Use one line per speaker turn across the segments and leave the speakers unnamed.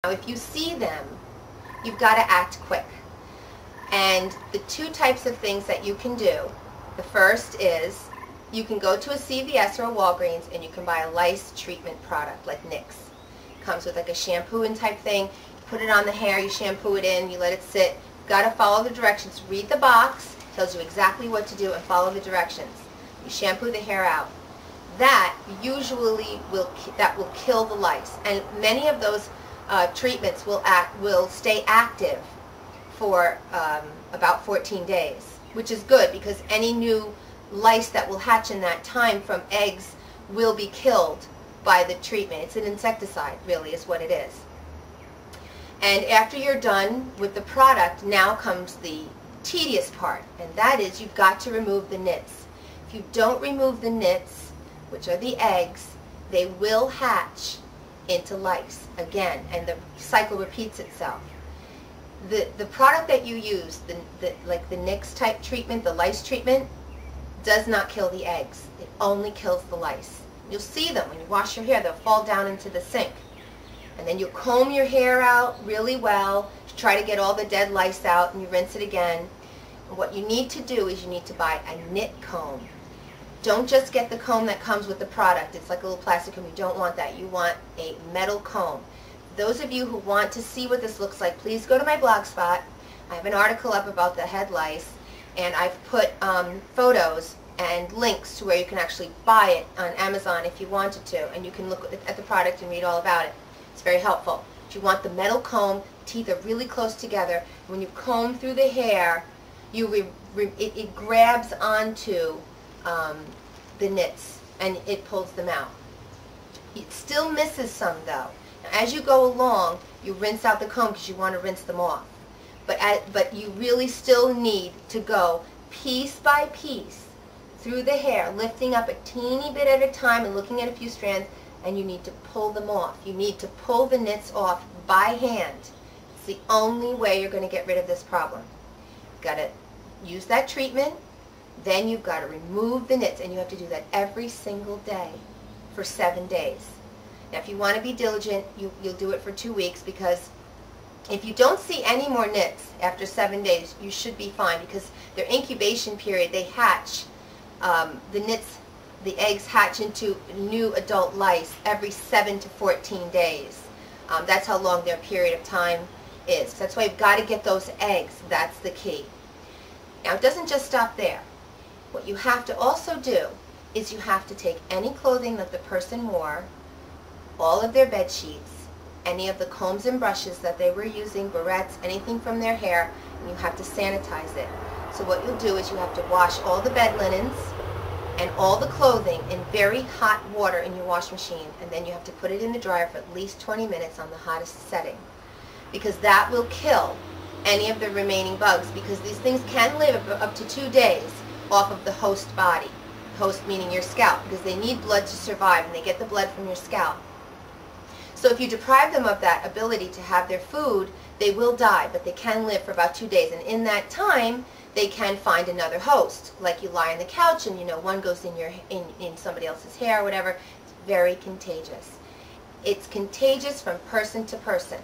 Now, if you see them, you've got to act quick. And the two types of things that you can do, the first is you can go to a CVS or a Walgreens and you can buy a lice treatment product like Nits. It comes with like a shampoo and type thing. You put it on the hair, you shampoo it in, you let it sit. You've got to follow the directions. Read the box, tells you exactly what to do, and follow the directions. You shampoo the hair out. That usually will kill the lice, and many of those treatments will stay active for about 14 days, which is good because any new lice that will hatch in that time from eggs will be killed by the treatment. It's an insecticide, really, is what it is. And after you're done with the product, now comes the tedious part, and that is you've got to remove the nits. If you don't remove the nits, which are the eggs, they will hatch into lice again, and the cycle repeats itself. The product that you use, like the Nits type treatment, the lice treatment, does not kill the eggs. It only kills the lice. You'll see them when you wash your hair. They'll fall down into the sink. And then you comb your hair out really well to try to get all the dead lice out, and you rinse it again. And what you need to do is you need to buy a nit comb. Don't just get the comb that comes with the product. It's like a little plastic comb. You don't want that. You want a metal comb. Those of you who want to see what this looks like, please go to my blog spot. I have an article up about the head lice, and I've put photos and links to where you can actually buy it on Amazon if you wanted to, and you can look at the product and read all about it. It's very helpful. If you want the metal comb, teeth are really close together. When you comb through the hair, it grabs onto the nits and it pulls them out. It still misses some though. Now, as you go along, you rinse out the comb because you want to rinse them off. But you really still need to go piece by piece through the hair, lifting up a teeny bit at a time and looking at a few strands, and you need to pull them off. You need to pull the nits off by hand. It's the only way you're going to get rid of this problem. You've got to use that treatment, then you've got to remove the nits, and you have to do that every single day for 7 days. Now, if you want to be diligent, you'll do it for 2 weeks, because if you don't see any more nits after 7 days, you should be fine, because their incubation period, they hatch, the eggs hatch into new adult lice every 7 to 14 days. That's how long their period of time is. That's why you've got to get those eggs. That's the key. Now, it doesn't just stop there. What you have to also do is you have to take any clothing that the person wore, all of their bed sheets, any of the combs and brushes that they were using, barrettes, anything from their hair, and you have to sanitize it. So what you'll do is you have to wash all the bed linens and all the clothing in very hot water in your wash machine, and then you have to put it in the dryer for at least 20 minutes on the hottest setting, because that will kill any of the remaining bugs, because these things can live up to 2 days off of the host body. Host meaning your scalp, because they need blood to survive, and they get the blood from your scalp. So if you deprive them of that ability to have their food, they will die, but they can live for about 2 days, and in that time they can find another host. Like you lie on the couch and one goes in somebody else's hair or whatever. It's very contagious. It's contagious from person to person.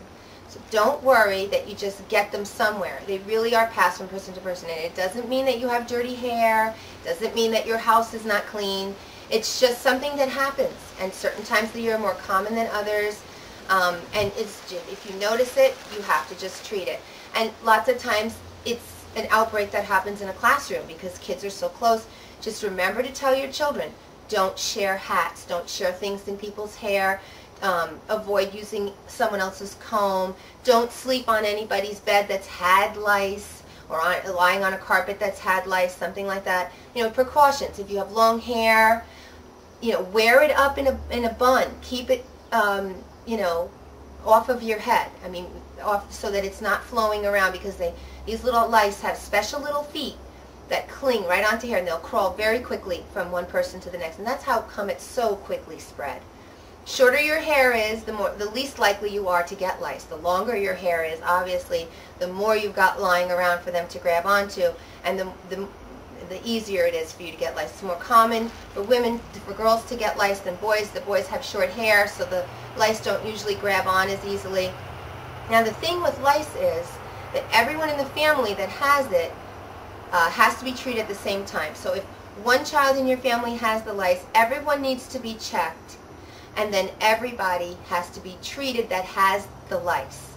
So don't worry that you just get them somewhere. They really are passed from person to person, and it doesn't mean that you have dirty hair. It doesn't mean that your house is not clean. It's just something that happens, and certain times of the year are more common than others. And if you notice it, you have to just treat it. And lots of times it's an outbreak that happens in a classroom because kids are so close. Just remember to tell your children, don't share hats, don't share things in people's hair, avoid using someone else's comb, don't sleep on anybody's bed that's had lice, or lying on a carpet that's had lice, something like that. Precautions. If you have long hair, wear it up in a bun. Keep it off of your head. I mean, off so that it's not flowing around, because these little lice have special little feet that cling right onto hair, and they'll crawl very quickly from one person to the next, and that's how come it's so quickly spread. Shorter your hair is, the least likely you are to get lice. The longer your hair is, obviously, the more you've got lying around for them to grab onto, and the easier it is for you to get lice. It's more common for women, for girls to get lice than boys. The boys have short hair, so the lice don't usually grab on as easily. Now the thing with lice is that everyone in the family that has it has to be treated at the same time. So if one child in your family has the lice, everyone needs to be checked, and then everybody has to be treated that has the lice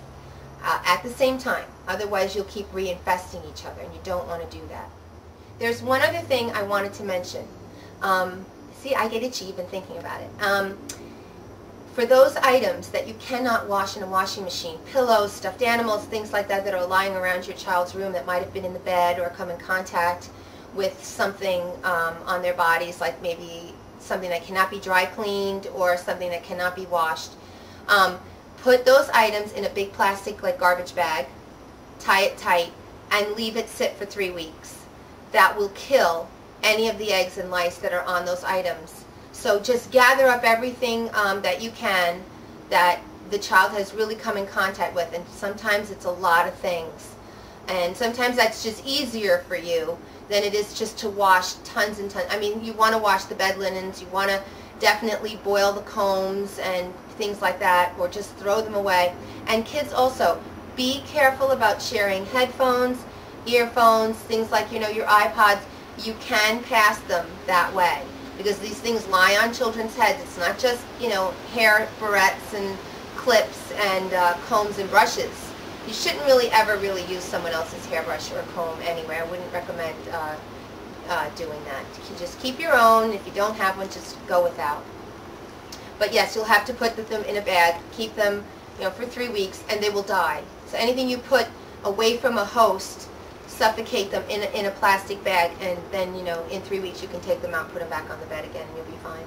at the same time. Otherwise you'll keep reinfesting each other, and you don't want to do that. There's one other thing I wanted to mention. See, I get itchy even thinking about it. For those items that you cannot wash in a washing machine, pillows, stuffed animals, things like that that are lying around your child's room that might have been in the bed or come in contact with something on their bodies, like maybe something that cannot be dry cleaned or something that cannot be washed, put those items in a big plastic like garbage bag, tie it tight, and leave it sit for 3 weeks. That will kill any of the eggs and lice that are on those items. So just gather up everything that you can that the child has really come in contact with, and sometimes it's a lot of things. And sometimes that's just easier for you than it is just to wash tons and tons. I mean, you want to wash the bed linens, you want to definitely boil the combs and things like that, or just throw them away. And kids also, be careful about sharing headphones, earphones, things like, your iPods. You can pass them that way, because these things lie on children's heads. It's not just, hair barrettes and clips and combs and brushes. You shouldn't really ever use someone else's hairbrush or comb anyway. I wouldn't recommend doing that. You just keep your own. If you don't have one, just go without. But yes, you'll have to put them in a bag, keep them for 3 weeks, and they will die. So anything you put away from a host, suffocate them in a plastic bag, and then in 3 weeks you can take them out, put them back on the bed again, and you'll be fine.